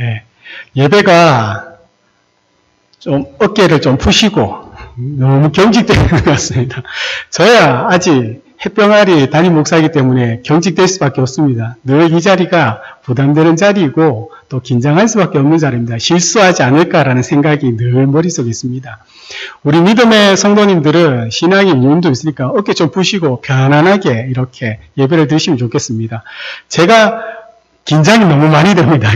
예. 예배가 좀 어깨를 좀 푸시고 너무 경직되는 것 같습니다. 저야 아직 햇병아리 담임 목사이기 때문에 경직될 수밖에 없습니다. 늘 이 자리가 부담되는 자리이고 또 긴장할 수밖에 없는 자리입니다. 실수하지 않을까라는 생각이 늘 머릿속에 있습니다. 우리 믿음의 성도님들은 신앙의 유인도 있으니까 어깨 좀 푸시고 편안하게 이렇게 예배를 드시면 좋겠습니다. 제가 긴장이 너무 많이 됩니다.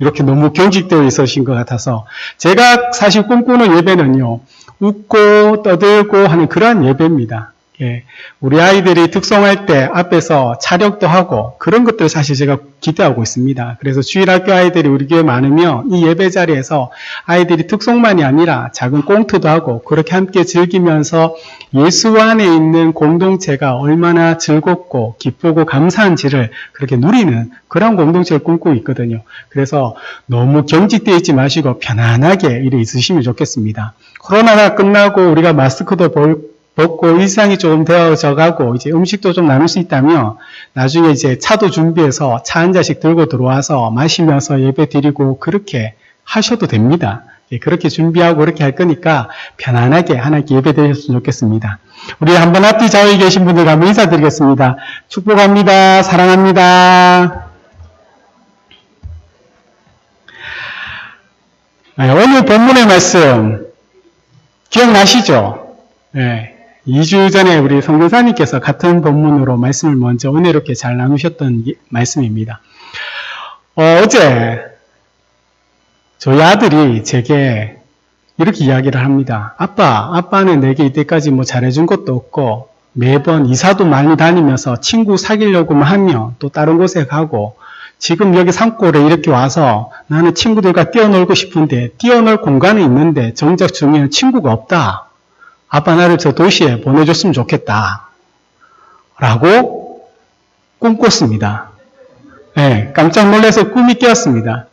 이렇게 너무 경직되어 있으신 것 같아서 제가 사실 꿈꾸는 예배는요, 웃고 떠들고 하는 그러한 예배입니다. 예, 우리 아이들이 특송할 때 앞에서 차력도 하고 그런 것들을 사실 제가 기대하고 있습니다. 그래서 주일학교 아이들이 우리 교회 많으면 이 예배 자리에서 아이들이 특송만이 아니라 작은 꽁트도 하고 그렇게 함께 즐기면서 예수 안에 있는 공동체가 얼마나 즐겁고 기쁘고 감사한지를 그렇게 누리는 그런 공동체를 꿈꾸고 있거든요. 그래서 너무 경직되어 있지 마시고 편안하게 이래 있으시면 좋겠습니다. 코로나가 끝나고 우리가 마스크도 벗고 일상이 조금 되어져 가고 이제 음식도 좀 나눌 수 있다면 나중에 이제 차도 준비해서 차 한 잔씩 들고 들어와서 마시면서 예배 드리고 그렇게 하셔도 됩니다. 예, 그렇게 준비하고 그렇게 할 거니까 편안하게 하나님께 예배 드렸으면 좋겠습니다. 우리 한번 앞뒤 좌우에 계신 분들 한번 인사드리겠습니다. 축복합니다. 사랑합니다. 오늘 본문의 말씀 기억나시죠? 네. 2주 전에 우리 성교사님께서 같은 본문으로 말씀을 먼저 은혜롭게 잘 나누셨던 말씀입니다. 어제 저희 아들이 제게 이렇게 이야기를 합니다. 아빠는 내게 이때까지 뭐 잘해준 것도 없고 매번 이사도 많이 다니면서 친구 사귀려고만 하면 또 다른 곳에 가고 지금 여기 산골에 이렇게 와서 나는 친구들과 뛰어놀고 싶은데 뛰어놀 공간이 있는데 정작 중에는 친구가 없다. 아빠 나를 저 도시에 보내줬으면 좋겠다. 라고 꿈꿨습니다. 네, 깜짝 놀라서 꿈이 깨었습니다.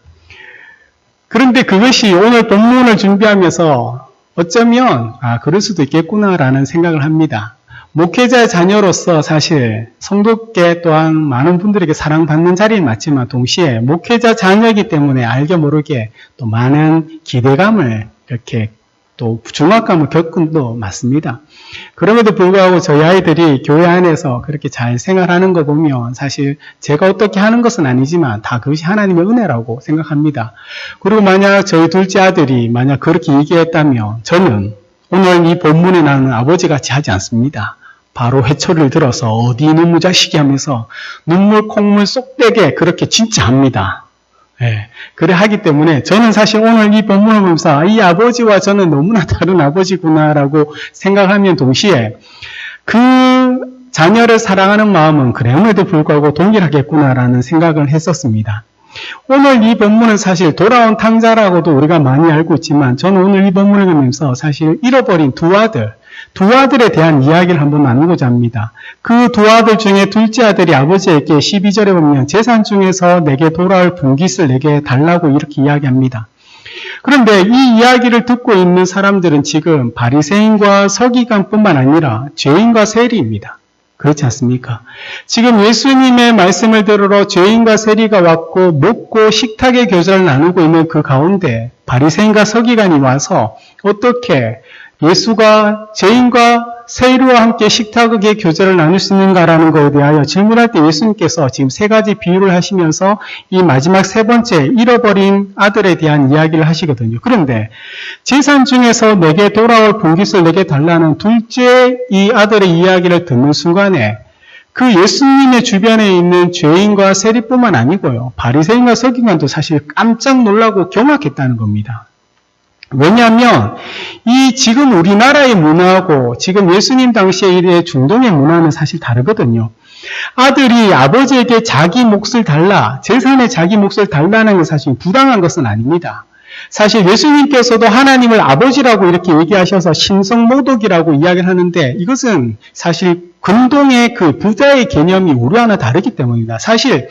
그런데 그것이 오늘 본문을 준비하면서 어쩌면 그럴 수도 있겠구나라는 생각을 합니다. 목회자의 자녀로서 사실 성도께 또한 많은 분들에게 사랑받는 자리는 맞지만 동시에 목회자 자녀이기 때문에 알게 모르게 또 많은 기대감을 이렇게 또 중압감을 겪은 도 맞습니다. 그럼에도 불구하고 저희 아이들이 교회 안에서 그렇게 잘 생활하는 거 보면 사실 제가 어떻게 하는 것은 아니지만 다 그것이 하나님의 은혜라고 생각합니다. 그리고 만약 저희 둘째 아들이 만약 그렇게 얘기했다면 저는 오늘 이 본문에 나오는 아버지같이 하지 않습니다. 바로 회초리를 들어서 어디 이놈의 자식이 하면서 눈물 콧물 쏙빼게 그렇게 진짜 합니다. 예, 그래 하기 때문에 저는 사실 오늘 이 본문을 보면서 이 아버지와 저는 너무나 다른 아버지구나라고 생각하면 동시에 그 자녀를 사랑하는 마음은 그럼에도 불구하고 동일하겠구나라는 생각을 했었습니다. 오늘 이 본문은 사실 돌아온 탕자라고도 우리가 많이 알고 있지만 저는 오늘 이 본문을 보면서 사실 잃어버린 두 아들에 대한 이야기를 한번 나누고자 합니다. 그 두 아들 중에 둘째 아들이 아버지에게 12절에 보면 재산 중에서 내게 돌아올 분깃을 내게 달라고 이렇게 이야기합니다. 그런데 이 이야기를 듣고 있는 사람들은 지금 바리새인과 서기관뿐만 아니라 죄인과 세리입니다. 그렇지 않습니까? 지금 예수님의 말씀을 들으러 죄인과 세리가 왔고 먹고 식탁의 교제를 나누고 있는 그 가운데 바리새인과 서기관이 와서 어떻게 예수가 죄인과 세리와 함께 식탁의 교제를 나눌 수 있는가라는 것에 대하여 질문할 때 예수님께서 지금 세 가지 비유를 하시면서 이 마지막 세 번째 잃어버린 아들에 대한 이야기를 하시거든요. 그런데 재산 중에서 내게 돌아올 분깃을 내게 달라는 둘째 이 아들의 이야기를 듣는 순간에 그 예수님의 주변에 있는 죄인과 세리뿐만 아니고요. 바리새인과 서기관도 사실 깜짝 놀라고 경악했다는 겁니다. 왜냐하면 이 지금 우리나라의 문화하고 지금 예수님 당시의 중동의 문화는 사실 다르거든요. 아들이 아버지에게 자기 몫을 달라, 재산에 자기 몫을 달라는 건 사실 부당한 것은 아닙니다. 사실 예수님께서도 하나님을 아버지라고 이렇게 얘기하셔서 신성모독이라고 이야기를 하는데 이것은 사실 근동의 그 부자의 개념이 우리와는 다르기 때문입니다. 사실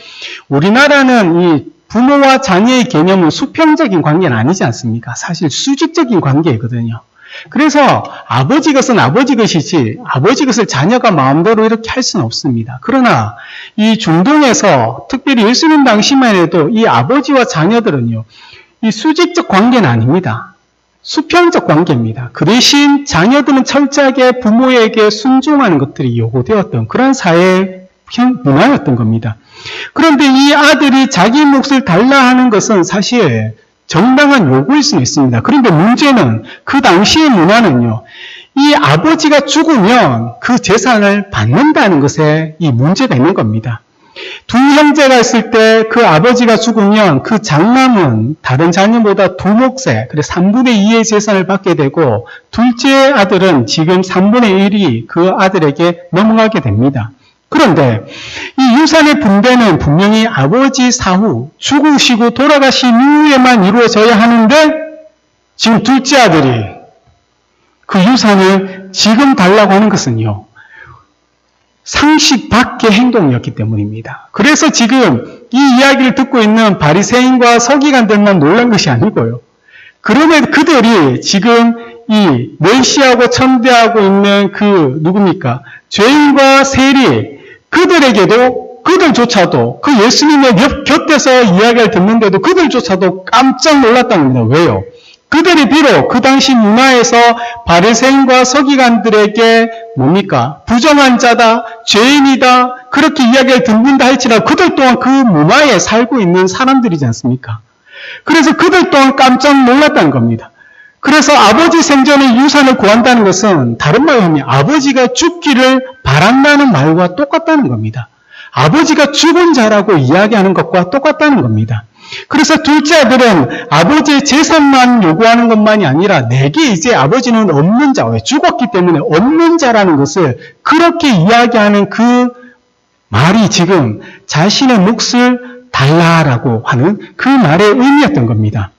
우리나라는 이 부모와 자녀의 개념은 수평적인 관계는 아니지 않습니까? 사실 수직적인 관계이거든요. 그래서 아버지 것은 아버지 것이지 아버지 것을 자녀가 마음대로 이렇게 할 수는 없습니다. 그러나 이 중동에서 특별히 예수님 당시만 해도 이 아버지와 자녀들은요, 이 수직적 관계는 아닙니다. 수평적 관계입니다. 그 대신 자녀들은 철저하게 부모에게 순종하는 것들이 요구되었던 그런 사회 문화였던 겁니다. 그런데 이 아들이 자기 몫을 달라 하는 것은 사실 정당한 요구일 수는 있습니다. 그런데 문제는 그 당시의 문화는요, 이 아버지가 죽으면 그 재산을 받는다는 것에 이 문제가 있는 겁니다. 두 형제가 있을 때 그 아버지가 죽으면 그 장남은 다른 자녀보다 두 몫에, 그래서 3분의 2의 재산을 받게 되고, 둘째 아들은 지금 3분의 1이 그 아들에게 넘어가게 됩니다. 그런데 이 유산의 분배는 분명히 아버지 사후, 죽으시고 돌아가신 이후에만 이루어져야 하는데, 지금 둘째 아들이 그 유산을 지금 달라고 하는 것은요, 상식 밖의 행동이었기 때문입니다. 그래서 지금 이 이야기를 듣고 있는 바리새인과 서기관들만 놀란 것이 아니고요. 그러면 그들이 지금 이 멸시하고 천대하고 있는 그 누굽니까? 죄인과 세리, 그들조차도 그 예수님의 곁에서 이야기를 듣는데도 그들조차도 깜짝 놀랐다는 겁니다. 왜요? 그들이 비록 그 당시 문화에서 바리새인과 서기관들에게 뭡니까? 부정한 자다, 죄인이다, 그렇게 이야기를 듣는다 할지라도 그들 또한 그 문화에 살고 있는 사람들이지 않습니까? 그래서 그들 또한 깜짝 놀랐다는 겁니다. 그래서 아버지 생전에 유산을 구한다는 것은 다른 말로 하면 아버지가 죽기를 바란다는 말과 똑같다는 겁니다. 아버지가 죽은 자라고 이야기하는 것과 똑같다는 겁니다. 그래서 둘째 아들은 아버지의 재산만 요구하는 것만이 아니라 내게 이제 아버지는 없는 자, 왜 죽었기 때문에 없는 자라는 것을 그렇게 이야기하는 그 말이 지금 자신의 몫을 달라라고 하는 그 말의 의미였던 겁니다.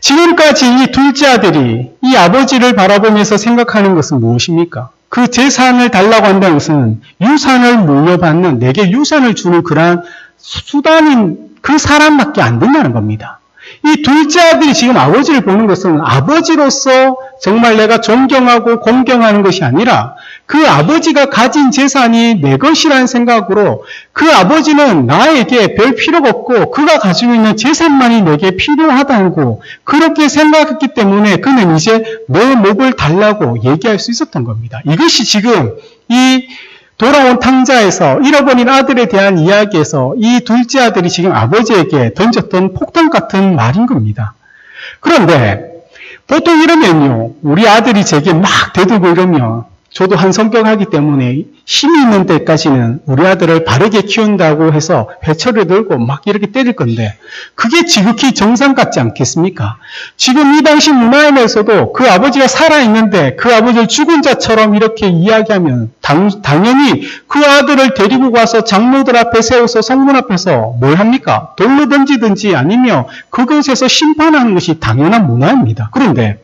지금까지 이 둘째 아들이 이 아버지를 바라보면서 생각하는 것은 무엇입니까? 그 재산을 달라고 한다는 것은 유산을 물려받는, 내게 유산을 주는 그러한 수단인 그 사람밖에 안 된다는 겁니다. 이 둘째 아들이 지금 아버지를 보는 것은 아버지로서 정말 내가 존경하고 공경하는 것이 아니라 그 아버지가 가진 재산이 내 것이라는 생각으로 그 아버지는 나에게 별 필요가 없고 그가 가지고 있는 재산만이 내게 필요하다고 그렇게 생각했기 때문에 그는 이제 내 몫을 달라고 얘기할 수 있었던 겁니다. 이것이 지금 이 돌아온 탕자에서 잃어버린 아들에 대한 이야기에서 이 둘째 아들이 지금 아버지에게 던졌던 폭탄 같은 말인 겁니다. 그런데 보통 이러면요, 우리 아들이 제게 막 대들고 이러면 저도 한 성격하기 때문에 힘이 있는 데까지는 우리 아들을 바르게 키운다고 해서 회초를 들고 막 이렇게 때릴 건데 그게 지극히 정상 같지 않겠습니까? 지금 이 당시 문화에서도 그 아버지가 살아있는데 그 아버지를 죽은 자처럼 이렇게 이야기하면 당연히 그 아들을 데리고 가서 장로들 앞에 세워서 성문 앞에서 뭘 합니까? 돌로 던지든지 아니면 그곳에서 심판하는 것이 당연한 문화입니다. 그런데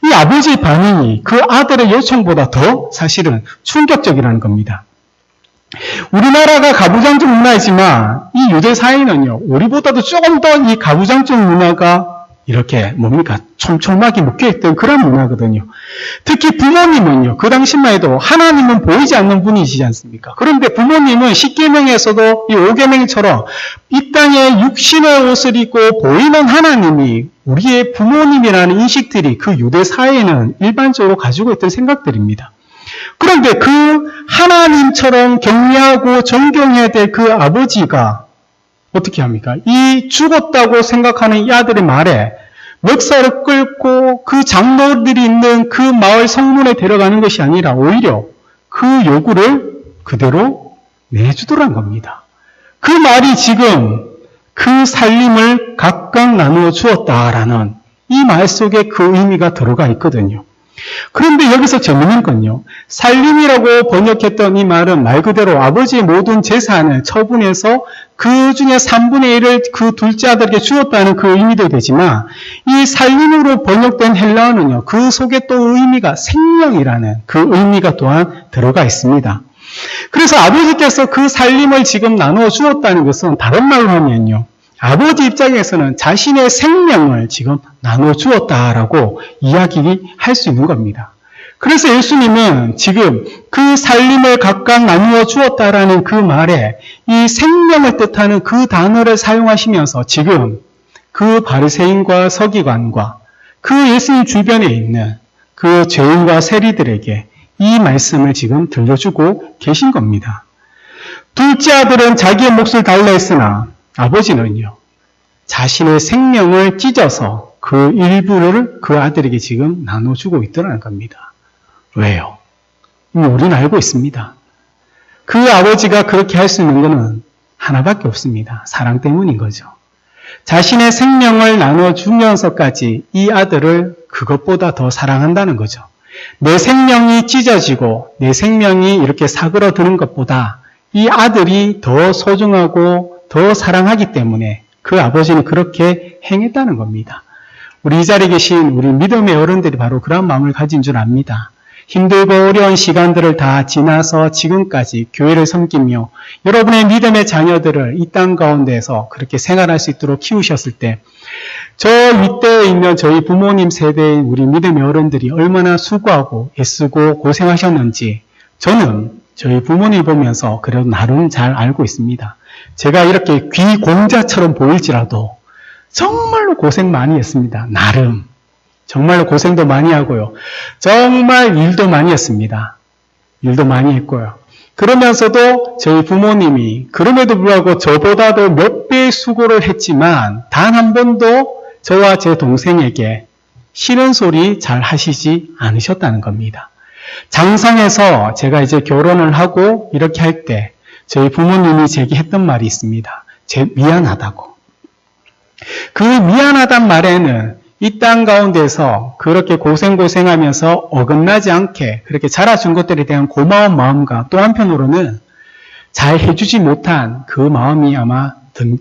이 아버지의 반응이 그 아들의 요청보다 더 사실은 충격적이라는 겁니다. 우리나라가 가부장적 문화이지만 이 유대 사회는요, 우리보다도 조금 더 이 가부장적 문화가 이렇게 뭡니까? 촘촘하게 묶여있던 그런 문화거든요. 특히 부모님은요, 그 당시만 해도 하나님은 보이지 않는 분이시지 않습니까? 그런데 부모님은 십계명에서도 이 오계명처럼 이 땅에 육신의 옷을 입고 보이는 하나님이 우리의 부모님이라는 인식들이 그 유대 사회에는 일반적으로 가지고 있던 생각들입니다. 그런데 그 하나님처럼 경외하고 존경해야 될 그 아버지가 어떻게 합니까? 이 죽었다고 생각하는 이 아들의 말에 멱살을 끌고 그 장로들이 있는 그 마을 성문에 데려가는 것이 아니라 오히려 그 요구를 그대로 내주더란 겁니다. 그 말이 지금 그 살림을 각각 나누어 주었다라는 이 말 속에 그 의미가 들어가 있거든요. 그런데 여기서 재밌는 건요, 살림이라고 번역했던 이 말은 말 그대로 아버지의 모든 재산을 처분해서 그 중에 3분의 1을 그 둘째 아들에게 주었다는 그 의미도 되지만 이 살림으로 번역된 헬라어는요, 그 속에 또 의미가 생명이라는 그 의미가 또한 들어가 있습니다. 그래서 아버지께서 그 살림을 지금 나누어 주었다는 것은 다른 말로 하면요, 아버지 입장에서는 자신의 생명을 지금 나눠주었다라고 이야기할 수 있는 겁니다. 그래서 예수님은 지금 그 살림을 각각 나누어 주었다라는 그 말에 이 생명을 뜻하는 그 단어를 사용하시면서 지금 그 바리새인과 서기관과 그 예수님 주변에 있는 그 죄인과 세리들에게 이 말씀을 지금 들려주고 계신 겁니다. 둘째 아들은 자기의 몫을 달라 했으나 아버지는요, 자신의 생명을 찢어서 그 일부를 그 아들에게 지금 나눠주고 있더라는 겁니다. 왜요? 우리는 알고 있습니다. 그 아버지가 그렇게 할 수 있는 것은 하나밖에 없습니다. 사랑 때문인 거죠. 자신의 생명을 나눠주면서까지 이 아들을 그것보다 더 사랑한다는 거죠. 내 생명이 찢어지고 내 생명이 이렇게 사그러드는 것보다 이 아들이 더 소중하고 더 사랑하기 때문에 그 아버지는 그렇게 행했다는 겁니다. 우리 이 자리에 계신 우리 믿음의 어른들이 바로 그런 마음을 가진 줄 압니다. 힘들고 어려운 시간들을 다 지나서 지금까지 교회를 섬기며 여러분의 믿음의 자녀들을 이 땅 가운데에서 그렇게 생활할 수 있도록 키우셨을 때 저 윗대에 있는 저희 부모님 세대의 우리 믿음의 어른들이 얼마나 수고하고 애쓰고 고생하셨는지 저는 저희 부모님 보면서 그래도 나름 잘 알고 있습니다. 제가 이렇게 귀공자처럼 보일지라도 정말로 고생 많이 했습니다. 나름. 정말로 고생도 많이 하고요. 정말 일도 많이 했습니다. 일도 많이 했고요. 그러면서도 저희 부모님이 그럼에도 불구하고 저보다도 몇 배의 수고를 했지만 단 한 번도 저와 제 동생에게 싫은 소리 잘 하시지 않으셨다는 겁니다. 장상에서 제가 이제 결혼을 하고 이렇게 할 때 저희 부모님이 제게 했던 말이 있습니다. 미안하다고. 그 미안하단 말에는 이 땅 가운데서 그렇게 고생하면서 어긋나지 않게 그렇게 자라준 것들에 대한 고마운 마음과 또 한편으로는 잘 해주지 못한 그 마음이 아마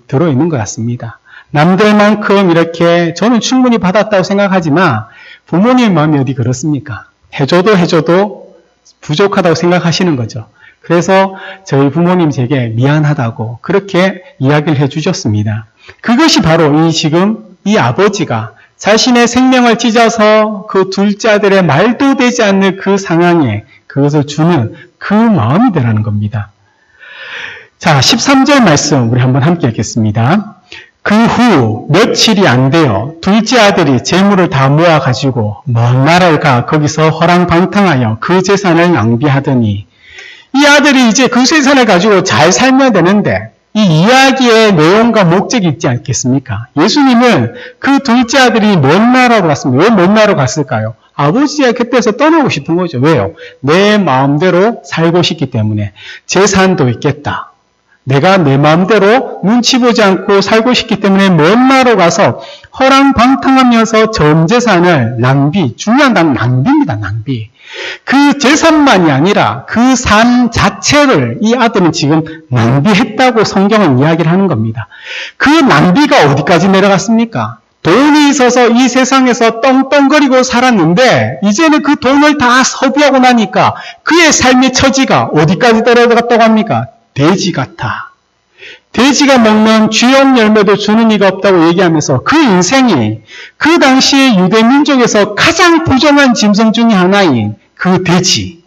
들어있는 것 같습니다. 남들만큼 이렇게 저는 충분히 받았다고 생각하지만 부모님 마음이 어디 그렇습니까? 해줘도 부족하다고 생각하시는 거죠. 그래서 저희 부모님 제게 미안하다고 그렇게 이야기를 해주셨습니다. 그것이 바로 지금 이 아버지가 자신의 생명을 찢어서 그 둘째 아들의 말도 되지 않는 그 상황에 그것을 주는 그 마음이라는 겁니다. 자, 13절 말씀 우리 한번 함께 읽겠습니다. 그 후 며칠이 안 되어 둘째 아들이 재물을 다 모아가지고 먼 나라에 가 거기서 허랑방탕하여 그 재산을 낭비하더니 이 아들이 이제 그 재산을 가지고 잘 살면 되는데 이 이야기의 내용과 목적이 있지 않겠습니까? 예수님은 그 둘째 아들이 먼 나라로 갔습니다. 왜 먼 나라로 갔을까요? 아버지가 그때서 떠나고 싶은 거죠. 왜요? 내 마음대로 살고 싶기 때문에. 재산도 있겠다. 내가 내 마음대로 눈치 보지 않고 살고 싶기 때문에 먼 나라로 가서 허랑방탕하면서 전 재산을 중요한 단어 낭비입니다. 낭비. 그 재산만이 아니라 그 삶 자체를 이 아들은 지금 낭비했다고 성경은 이야기를 하는 겁니다. 그 낭비가 어디까지 내려갔습니까? 돈이 있어서 이 세상에서 떵떵거리고 살았는데 이제는 그 돈을 다 소비하고 나니까 그의 삶의 처지가 어디까지 떨어졌다고 합니까? 돼지 같아. 돼지가 먹는 쥐용 열매도 주는 이가 없다고 얘기하면서 그 인생이 그 당시에 유대 민족에서 가장 부정한 짐승 중에 하나인 그 돼지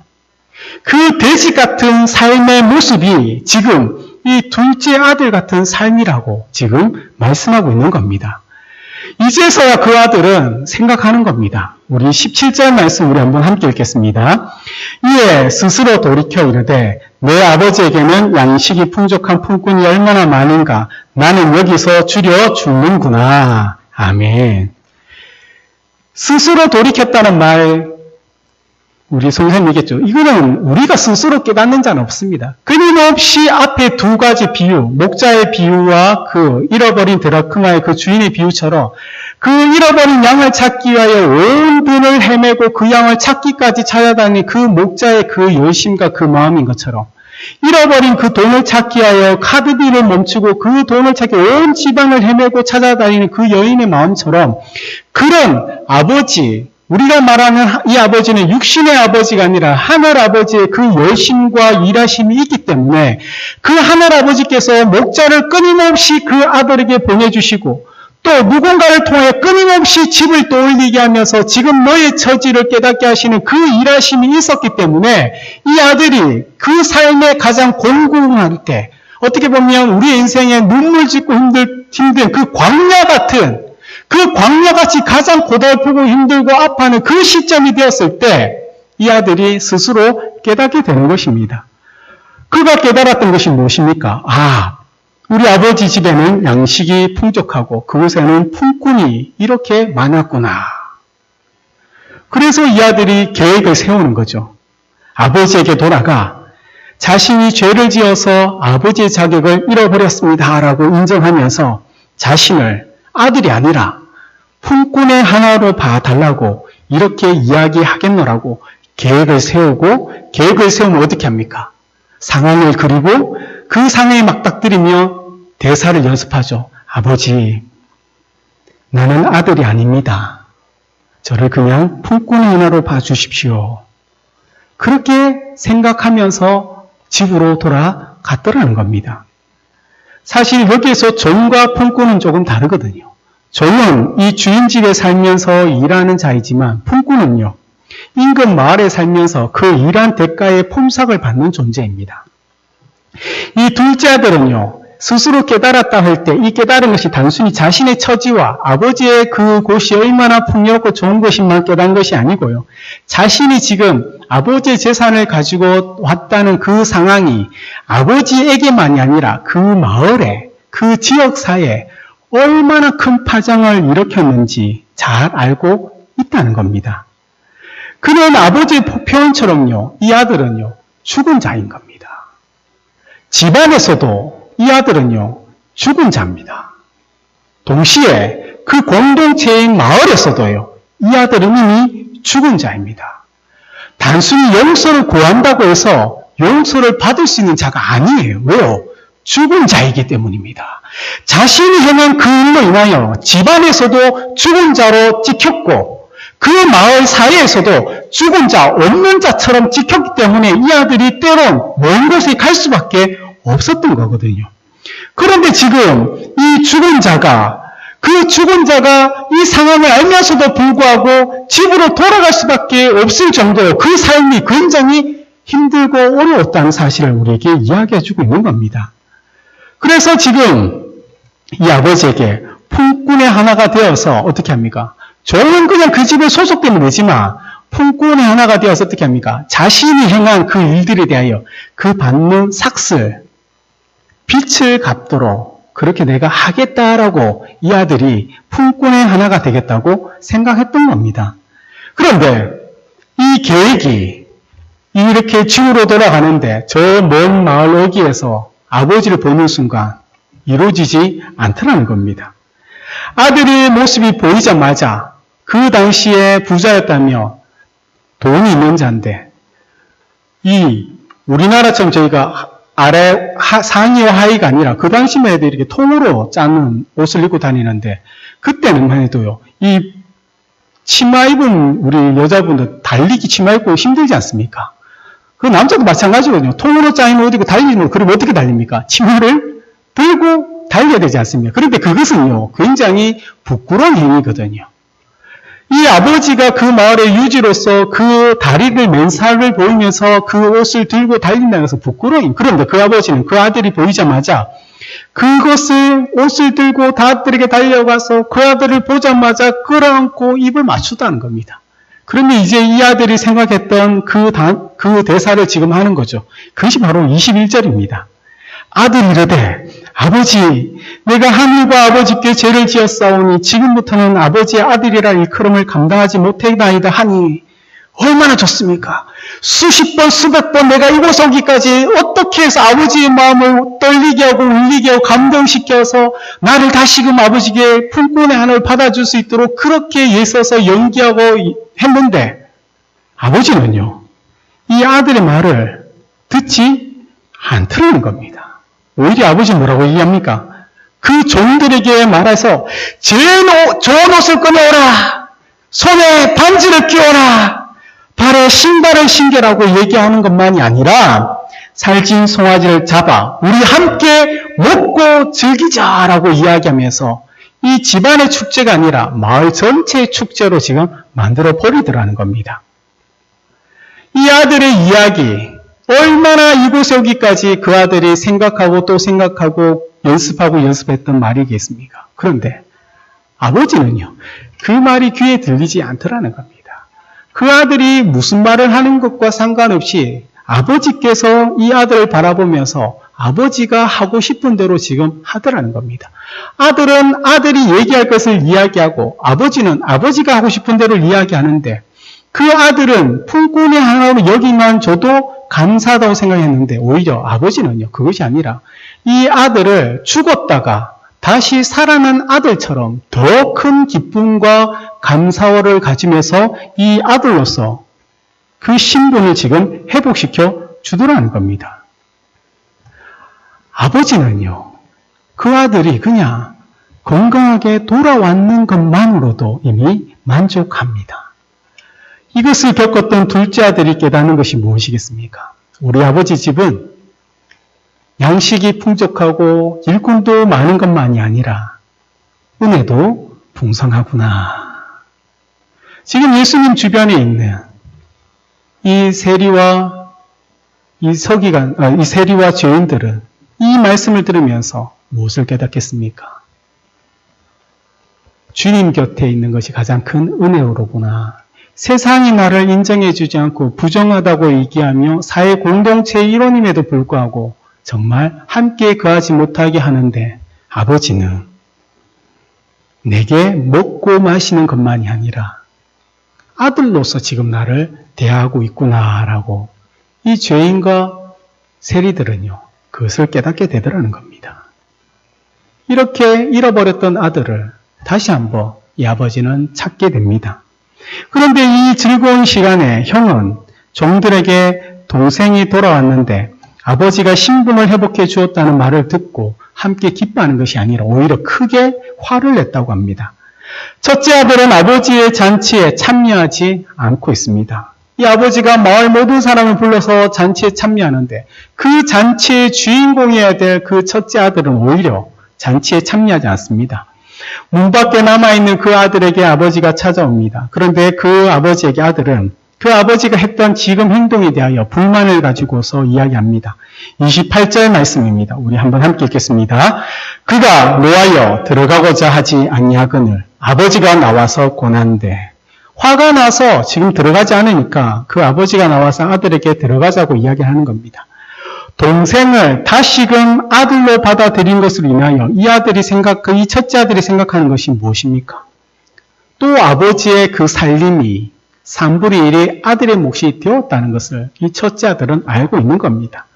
같은 삶의 모습이 지금 이 둘째 아들 같은 삶이라고 지금 말씀하고 있는 겁니다. 이제서야 그 아들은 생각하는 겁니다. 우리 17절 말씀 우리 한번 함께 읽겠습니다. 이에 스스로 돌이켜 이르되 내 아버지에게는 양식이 풍족한 품꾼이 얼마나 많은가 나는 여기서 줄여 죽는구나. 아멘. 스스로 돌이켰다는 말 우리 선생님이겠죠. 이거는 우리가 스스로 깨닫는 자는 없습니다. 끊임없이 앞에 두 가지 비유, 목자의 비유와 그 잃어버린 드라크마의 그 주인의 비유처럼 그 잃어버린 양을 찾기 위하여 온 돈을 헤매고 그 양을 찾기까지 찾아다니는 그 목자의 그 열심과 그 마음인 것처럼 잃어버린 그 돈을 찾기 위하여 카드비를 멈추고 그 돈을 찾기 온 지방을 헤매고 찾아다니는 그 여인의 마음처럼 그런 아버지, 우리가 말하는 이 아버지는 육신의 아버지가 아니라 하늘 아버지의 그 열심과 일하심이 있기 때문에 그 하늘 아버지께서 목자를 끊임없이 그 아들에게 보내주시고 또 누군가를 통해 끊임없이 집을 떠올리게 하면서 지금 너의 처지를 깨닫게 하시는 그 일하심이 있었기 때문에 이 아들이 그 삶에 가장 공공할 때 어떻게 보면 우리 인생에 눈물 짓고 힘든 그 광야같이 가장 고달프고 힘들고 아파하는 그 시점이 되었을 때 이 아들이 스스로 깨닫게 되는 것입니다. 그가 깨달았던 것이 무엇입니까? 우리 아버지 집에는 양식이 풍족하고 그곳에는 품꾼이 이렇게 많았구나. 그래서 이 아들이 계획을 세우는 거죠. 아버지에게 돌아가 자신이 죄를 지어서 아버지의 자격을 잃어버렸습니다 라고 인정하면서 자신을 아들이 아니라 품꾼의 하나로 봐달라고 이렇게 이야기하겠노라고 계획을 세우면 어떻게 합니까? 상황을 그리고 그 상황에 맞닥뜨리며 대사를 연습하죠. 아버지, 나는 아들이 아닙니다. 저를 그냥 품꾼의 하나로 봐주십시오. 그렇게 생각하면서 집으로 돌아갔더라는 겁니다. 사실 여기에서 종과 품꾼은 조금 다르거든요. 종은 이 주인 집에 살면서 일하는 자이지만 품꾼은요, 인근 마을에 살면서 그 일한 대가의 품삯을 받는 존재입니다. 이 둘째 아들은요, 스스로 깨달았다 할 때 이 깨달은 것이 단순히 자신의 처지와 아버지의 그곳이 얼마나 풍요롭고 좋은 것인만 깨달은 것이 아니고요. 자신이 지금 아버지의 재산을 가지고 왔다는 그 상황이 아버지에게만이 아니라 그 마을에, 그 지역사회에 얼마나 큰 파장을 일으켰는지 잘 알고 있다는 겁니다. 그런 아버지의 표현처럼요, 이 아들은요, 죽은 자인 겁니다. 집안에서도 이 아들은요, 죽은 자입니다. 동시에 그 공동체인 마을에서도요, 이 아들은 이미 죽은 자입니다. 단순히 용서를 구한다고 해서 용서를 받을 수 있는 자가 아니에요. 왜요? 죽은 자이기 때문입니다. 자신이 행한 그 일로 인하여 집안에서도 죽은 자로 찍혔고 그 마을 사회에서도 죽은 자, 없는 자처럼 찍혔기 때문에 이 아들이 때론 먼 곳에 갈 수밖에 없었던 거거든요. 그런데 지금 이 죽은 자가 이 상황을 알면서도 불구하고 집으로 돌아갈 수밖에 없을 정도로 그 삶이 굉장히 힘들고 어려웠다는 사실을 우리에게 이야기해주고 있는 겁니다. 그래서 지금 이 아버지에게 품꾼의 하나가 되어서 어떻게 합니까? 종은 그냥 그 집에 소속되면 되지만 품꾼의 하나가 되어서 어떻게 합니까? 자신이 행한 그 일들에 대하여 그 받는 삭슬, 빚을 갚도록 그렇게 내가 하겠다라고 이 아들이 품꾼의 하나가 되겠다고 생각했던 겁니다. 그런데 이 계획이 이렇게 집으로 돌아가는데 저 먼 마을 어귀에서 아버지를 보는 순간 이루어지지 않더라는 겁니다. 아들의 모습이 보이자마자 그 당시에 부자였다며 돈이 있는 자인데 우리나라처럼 저희가 아래 상의와 하의가 아니라 그 당시만 해도 이렇게 통으로 짜는 옷을 입고 다니는데 그때는 해도요. 이 치마 입은 우리 여자분들 달리기 치마 입고 힘들지 않습니까? 그 남자도 마찬가지거든요. 통으로 짜인 옷 입고 달리면 그럼 어떻게 달립니까? 치마를 들고 달려야 되지 않습니까? 그런데 그것은요. 굉장히 부끄러운 행위거든요. 이 아버지가 그 마을의 유지로서 그 다리를 맨살을 보이면서 그 옷을 들고 달린다는 것은 부끄러움. 그런데 그 아버지는 그 아들이 보이자마자 옷을 들고 아들에게 달려가서 그 아들을 보자마자 끌어안고 입을 맞추다는 겁니다. 그런데 이제 이 아들이 생각했던 그 대사를 지금 하는 거죠. 그것이 바로 21절입니다. 아들이 이르되 아버지, 내가 하늘과 아버지께 죄를 지었사오니 지금부터는 아버지의 아들이라 일컬음을 감당하지 못하나이다 하니 얼마나 좋습니까? 수십 번, 수백 번 내가 이곳 오기까지 어떻게 해서 아버지의 마음을 떨리게 하고 울리게 하고 감동시켜서 나를 다시금 아버지께 품꾼의 하나를 받아줄 수 있도록 그렇게 애써서 연기하고 했는데 아버지는요, 이 아들의 말을 듣지 않더라는 겁니다. 오히려 아버지는 뭐라고 얘기합니까? 그 종들에게 말해서 좋은 옷을 꺼내오라. 손에 반지를 끼워라, 발에 신발을 신겨라고 얘기하는 것만이 아니라 살찐 송아지를 잡아 우리 함께 먹고 즐기자라고 이야기하면서 이 집안의 축제가 아니라 마을 전체의 축제로 지금 만들어 버리더라는 겁니다. 이 아들의 이야기, 얼마나 이곳에 오기까지 그 아들이 생각하고 또 생각하고 연습하고 연습했던 말이겠습니까? 그런데 아버지는요, 그 말이 귀에 들리지 않더라는 겁니다. 그 아들이 무슨 말을 하는 것과 상관없이 아버지께서 이 아들을 바라보면서 아버지가 하고 싶은 대로 지금 하더라는 겁니다. 아들은 아들이 얘기할 것을 이야기하고 아버지는 아버지가 하고 싶은 대로 이야기하는데 그 아들은 품꾼의 하나로 여기만 줘도 감사하다고 생각했는데 오히려 아버지는요, 그것이 아니라 이 아들을 죽었다가 다시 살아난 아들처럼 더 큰 기쁨과 감사를 가지면서 이 아들로서 그 신분을 지금 회복시켜 주더라는 겁니다. 아버지는요, 그 아들이 그냥 건강하게 돌아왔는 것만으로도 이미 만족합니다. 이것을 겪었던 둘째 아들이 깨닫는 것이 무엇이겠습니까? 우리 아버지 집은 양식이 풍족하고 일꾼도 많은 것만이 아니라 은혜도 풍성하구나. 지금 예수님 주변에 있는 이 세리와 이 세리와 죄인들은 이 말씀을 들으면서 무엇을 깨닫겠습니까? 주님 곁에 있는 것이 가장 큰 은혜로구나. 세상이 나를 인정해주지 않고 부정하다고 얘기하며 사회 공동체의 일원임에도 불구하고 정말 함께 거하지 못하게 하는데 아버지는 내게 먹고 마시는 것만이 아니라 아들로서 지금 나를 대하고 있구나라고 이 죄인과 세리들은요, 그것을 깨닫게 되더라는 겁니다. 이렇게 잃어버렸던 아들을 다시 한번 이 아버지는 찾게 됩니다. 그런데 이 즐거운 시간에 형은 종들에게 동생이 돌아왔는데 아버지가 신분을 회복해 주었다는 말을 듣고 함께 기뻐하는 것이 아니라 오히려 크게 화를 냈다고 합니다. 첫째 아들은 아버지의 잔치에 참여하지 않고 있습니다. 이 아버지가 마을 모든 사람을 불러서 잔치에 참여하는데 그 잔치의 주인공이어야 될 그 첫째 아들은 오히려 잔치에 참여하지 않습니다. 문 밖에 남아있는 그 아들에게 아버지가 찾아옵니다. 그런데 그 아버지에게 아들은 그 아버지가 했던 지금 행동에 대하여 불만을 가지고서 이야기합니다. 28절 말씀입니다. 우리 한번 함께 읽겠습니다. 그가 노하여 들어가고자 하지 아니하거늘 아버지가 나와서 권한대. 화가 나서 지금 들어가지 않으니까 그 아버지가 나와서 아들에게 들어가자고 이야기하는 겁니다. 동생을 다시금 아들로 받아들인 것으로 인하여 이 첫째 아들이 생각하는 것이 무엇입니까? 또 아버지의 그 살림이 3분의 1이 아들의 몫이 되었다는 것을 이 첫째 아들은 알고 있는 겁니다.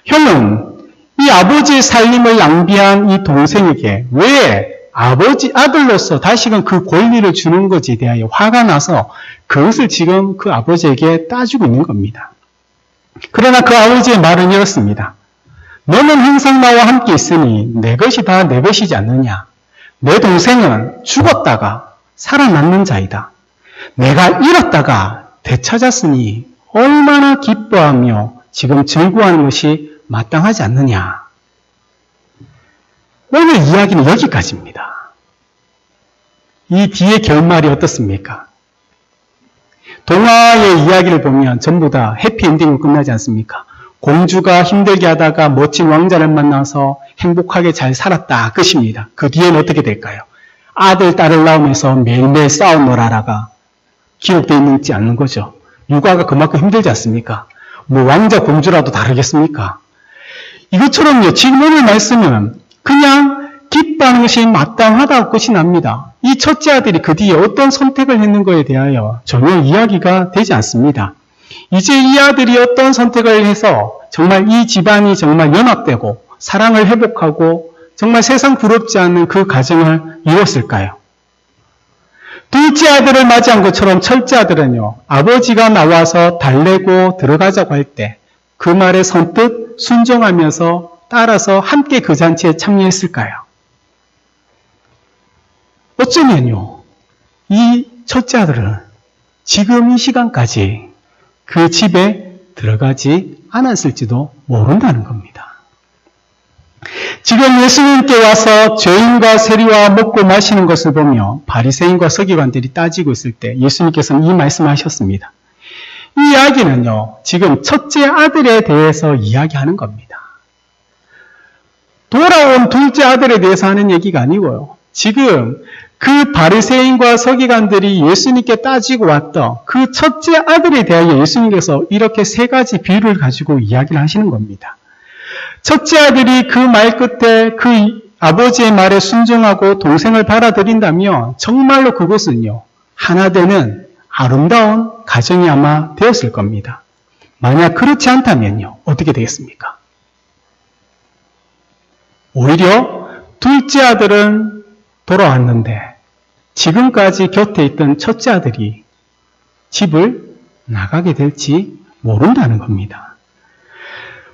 형은 이 아버지의 살림을 낭비한 이 동생에게 왜 아들로서 다시금 그 권리를 주는 것에 대하여 화가 나서 그것을 지금 그 아버지에게 따지고 있는 겁니다. 그러나 그 아버지의 말은 이렇습니다. 너는 항상 나와 함께 있으니 내 것이 다 내 것이지 않느냐. 내 동생은 죽었다가 살아났는 자이다. 내가 잃었다가 되찾았으니 얼마나 기뻐하며 지금 즐거워하는 것이 마땅하지 않느냐. 오늘 이야기는 여기까지입니다. 이 뒤의 결말이 어떻습니까? 동화의 이야기를 보면 전부 다 해피엔딩으로 끝나지 않습니까? 공주가 힘들게 하다가 멋진 왕자를 만나서 행복하게 잘 살았다 끝입니다. 그 뒤에는 어떻게 될까요? 아들, 딸을 낳으면서 매일매일 싸우느라가 기록되어 있지 않는 거죠. 육아가 그만큼 힘들지 않습니까? 뭐 왕자, 공주라도 다르겠습니까? 이것처럼요, 지금 오늘 말씀은 그냥 기뻐하는 것이 마땅하다고 끝이 납니다. 이 첫째 아들이 그 뒤에 어떤 선택을 했는 것에 대하여 전혀 이야기가 되지 않습니다. 이제 이 아들이 어떤 선택을 해서 정말 이 집안이 정말 연합되고 사랑을 회복하고 정말 세상 부럽지 않는 그 가정을 이뤘을까요? 둘째 아들을 맞이한 것처럼 첫째 아들은요, 아버지가 나와서 달래고 들어가자고 할 때 그 말에 선뜻 순종하면서 따라서 함께 그 잔치에 참여했을까요? 어쩌면요, 이 첫째 아들은 지금 이 시간까지 그 집에 들어가지 않았을지도 모른다는 겁니다. 지금 예수님께 와서 죄인과 세리와 먹고 마시는 것을 보며 바리새인과 서기관들이 따지고 있을 때 예수님께서는 이 말씀하셨습니다. 이 이야기는요, 지금 첫째 아들에 대해서 이야기하는 겁니다. 돌아온 둘째 아들에 대해서 하는 얘기가 아니고요. 지금 그 바리새인과 서기관들이 예수님께 따지고 왔던 그 첫째 아들에 대하여 예수님께서 이렇게 세 가지 비유를 가지고 이야기를 하시는 겁니다. 첫째 아들이 그 말 끝에 그 아버지의 말에 순종하고 동생을 받아들인다면 정말로 그것은요, 하나 되는 아름다운 가정이 아마 되었을 겁니다. 만약 그렇지 않다면요, 어떻게 되겠습니까? 오히려 둘째 아들은 돌아왔는데 지금까지 곁에 있던 첫째 아들이 집을 나가게 될지 모른다는 겁니다.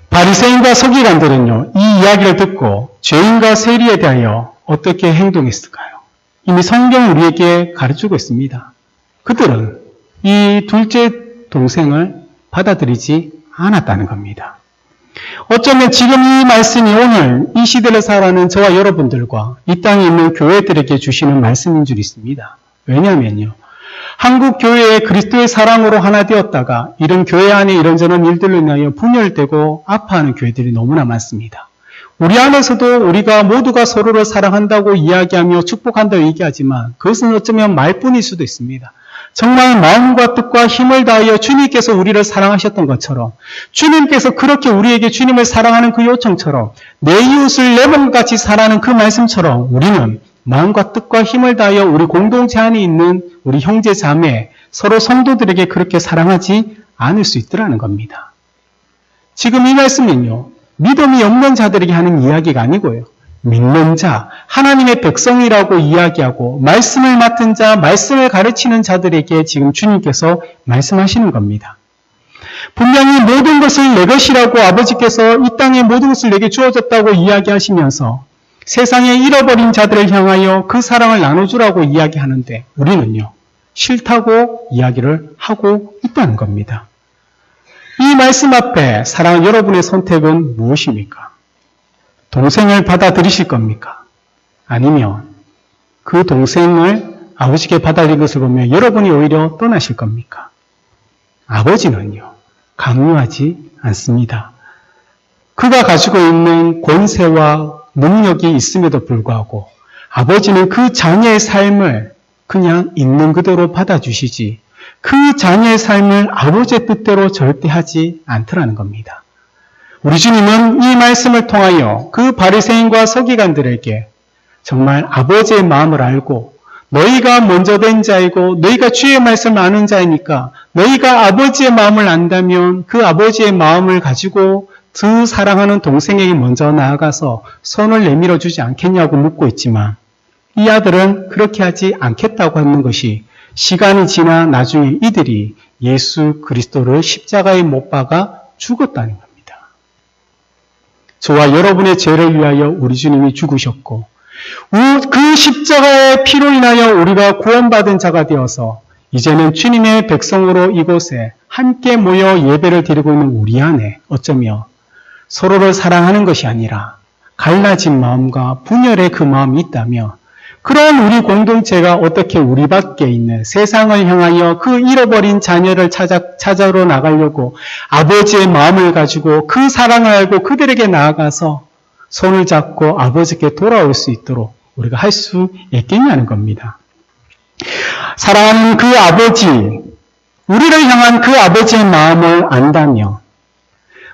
바리새인과 서기관들은요, 이 이야기를 듣고 죄인과 세리에 대하여 어떻게 행동했을까요? 이미 성경 우리에게 가르치고 있습니다. 그들은 이 둘째 동생을 받아들이지 않았다는 겁니다. 어쩌면 지금 이 말씀이 오늘 이 시대를 살아가는 저와 여러분들과 이 땅에 있는 교회들에게 주시는 말씀인 줄 있습니다. 왜냐하면요, 한국 교회의 그리스도의 사랑으로 하나 되었다가 이런 교회 안에 이런저런 일들로 인하여 분열되고 아파하는 교회들이 너무나 많습니다. 우리 안에서도 우리가 모두가 서로를 사랑한다고 이야기하며 축복한다고 얘기하지만 그것은 어쩌면 말뿐일 수도 있습니다. 정말 마음과 뜻과 힘을 다하여 주님께서 우리를 사랑하셨던 것처럼, 주님께서 그렇게 우리에게 주님을 사랑하는 그 요청처럼, 내 이웃을 내 몸같이 사랑하는 그 말씀처럼 우리는 마음과 뜻과 힘을 다하여 우리 공동체 안에 있는 우리 형제 자매, 서로 성도들에게 그렇게 사랑하지 않을 수 있더라는 겁니다. 지금 이 말씀은요, 믿음이 없는 자들에게 하는 이야기가 아니고요, 믿는 자, 하나님의 백성이라고 이야기하고 말씀을 맡은 자, 말씀을 가르치는 자들에게 지금 주님께서 말씀하시는 겁니다. 분명히 모든 것을 내 것이라고 아버지께서 이 땅에 모든 것을 내게 주어졌다고 이야기하시면서 세상에 잃어버린 자들을 향하여 그 사랑을 나눠주라고 이야기하는데 우리는요, 싫다고 이야기를 하고 있다는 겁니다. 이 말씀 앞에 사랑하는 여러분의 선택은 무엇입니까? 동생을 받아들이실 겁니까? 아니면 그 동생을 아버지께 받아들인 것을 보며 여러분이 오히려 떠나실 겁니까? 아버지는요, 강요하지 않습니다. 그가 가지고 있는 권세와 능력이 있음에도 불구하고 아버지는 그 자녀의 삶을 그냥 있는 그대로 받아주시지 그 자녀의 삶을 아버지의 뜻대로 절대 하지 않더라는 겁니다. 우리 주님은 이 말씀을 통하여 그 바리새인과 서기관들에게 정말 아버지의 마음을 알고 너희가 먼저 된 자이고 너희가 주의 말씀을 아는 자이니까 너희가 아버지의 마음을 안다면 그 아버지의 마음을 가지고 그 사랑하는 동생에게 먼저 나아가서 손을 내밀어 주지 않겠냐고 묻고 있지만 이 아들은 그렇게 하지 않겠다고 하는 것이 시간이 지나 나중에 이들이 예수 그리스도를 십자가에 못 박아 죽었다는 겁니다. 저와 여러분의 죄를 위하여 우리 주님이 죽으셨고 그 십자가의 피로 인하여 우리가 구원받은 자가 되어서 이제는 주님의 백성으로 이곳에 함께 모여 예배를 드리고 있는 우리 안에 어쩌면 서로를 사랑하는 것이 아니라 갈라진 마음과 분열의 그 마음이 있다면 그런 우리 공동체가 어떻게 우리 밖에 있는 세상을 향하여 그 잃어버린 자녀를 찾아러 나가려고 아버지의 마음을 가지고 그 사랑을 알고 그들에게 나아가서 손을 잡고 아버지께 돌아올 수 있도록 우리가 할 수 있겠냐는 겁니다. 사랑하는 그 아버지, 우리를 향한 그 아버지의 마음을 안다면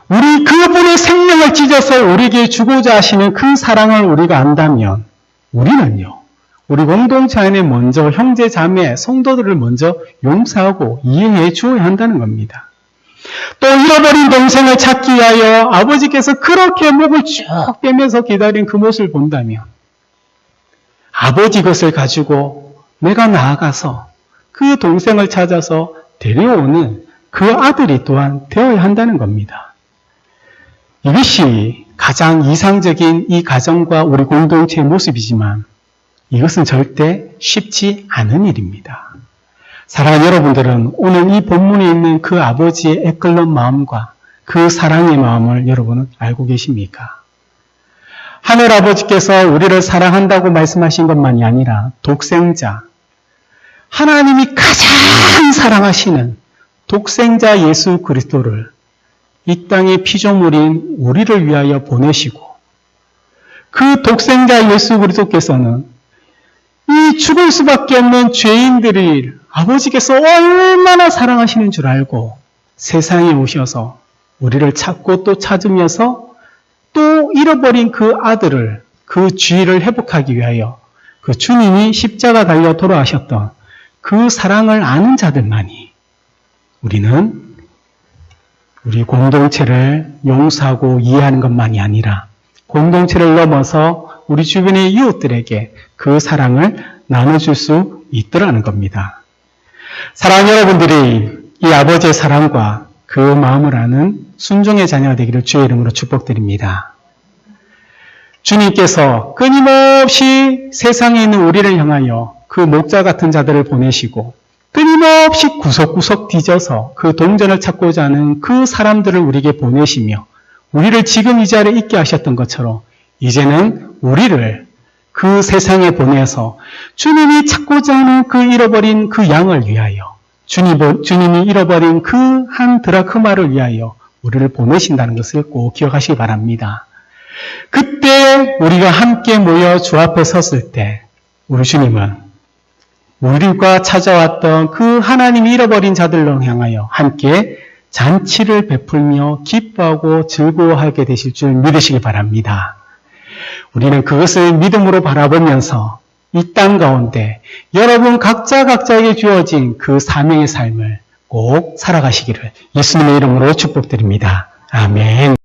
우리 그분의 생명을 찢어서 우리에게 주고자 하시는 그 사랑을 우리가 안다면 우리는요, 우리 공동체 안에 먼저 형제, 자매, 성도들을 먼저 용서하고 이해해 주어야 한다는 겁니다. 또 잃어버린 동생을 찾기 위하여 아버지께서 그렇게 목을 쭉 빼면서 기다린 그 모습을 본다면 아버지 것을 가지고 내가 나아가서 그 동생을 찾아서 데려오는 그 아들이 또한 되어야 한다는 겁니다. 이것이 가장 이상적인 이 가정과 우리 공동체의 모습이지만 이것은 절대 쉽지 않은 일입니다. 사랑하는 여러분들은 오늘 이 본문에 있는 그 아버지의 애끓는 마음과 그 사랑의 마음을 여러분은 알고 계십니까? 하늘 아버지께서 우리를 사랑한다고 말씀하신 것만이 아니라 독생자, 하나님이 가장 사랑하시는 독생자 예수 그리스도를 이 땅의 피조물인 우리를 위하여 보내시고 그 독생자 예수 그리스도께서는 이 죽을 수밖에 없는 죄인들을 아버지께서 얼마나 사랑하시는 줄 알고 세상에 오셔서 우리를 찾고 또 찾으면서 또 잃어버린 그 아들을 그 죄를 회복하기 위하여 그 주님이 십자가 달려 돌아가셨던 그 사랑을 아는 자들만이 우리는 우리 공동체를 용서하고 이해하는 것만이 아니라 공동체를 넘어서 우리 주변의 이웃들에게 그 사랑을 나눠줄 수 있더라는 겁니다. 사랑하는 여러분들이 이 아버지의 사랑과 그 마음을 아는 순종의 자녀가 되기를 주의 이름으로 축복드립니다. 주님께서 끊임없이 세상에 있는 우리를 향하여 그 목자 같은 자들을 보내시고 끊임없이 구석구석 뒤져서 그 동전을 찾고자 하는 그 사람들을 우리에게 보내시며 우리를 지금 이 자리에 있게 하셨던 것처럼 이제는 우리를 그 세상에 보내서 주님이 찾고자 하는 그 잃어버린 그 양을 위하여 주님이 잃어버린 그 한 드라크마를 위하여 우리를 보내신다는 것을 꼭 기억하시기 바랍니다. 그때 우리가 함께 모여 주 앞에 섰을 때 우리 주님은 우리가 찾아왔던 그 하나님이 잃어버린 자들로 향하여 함께 잔치를 베풀며 기뻐하고 즐거워하게 되실 줄 믿으시기 바랍니다. 우리는 그것을 믿음으로 바라보면서 이 땅 가운데 여러분 각자에게 주어진 그 사명의 삶을 꼭 살아가시기를 예수님의 이름으로 축복드립니다. 아멘.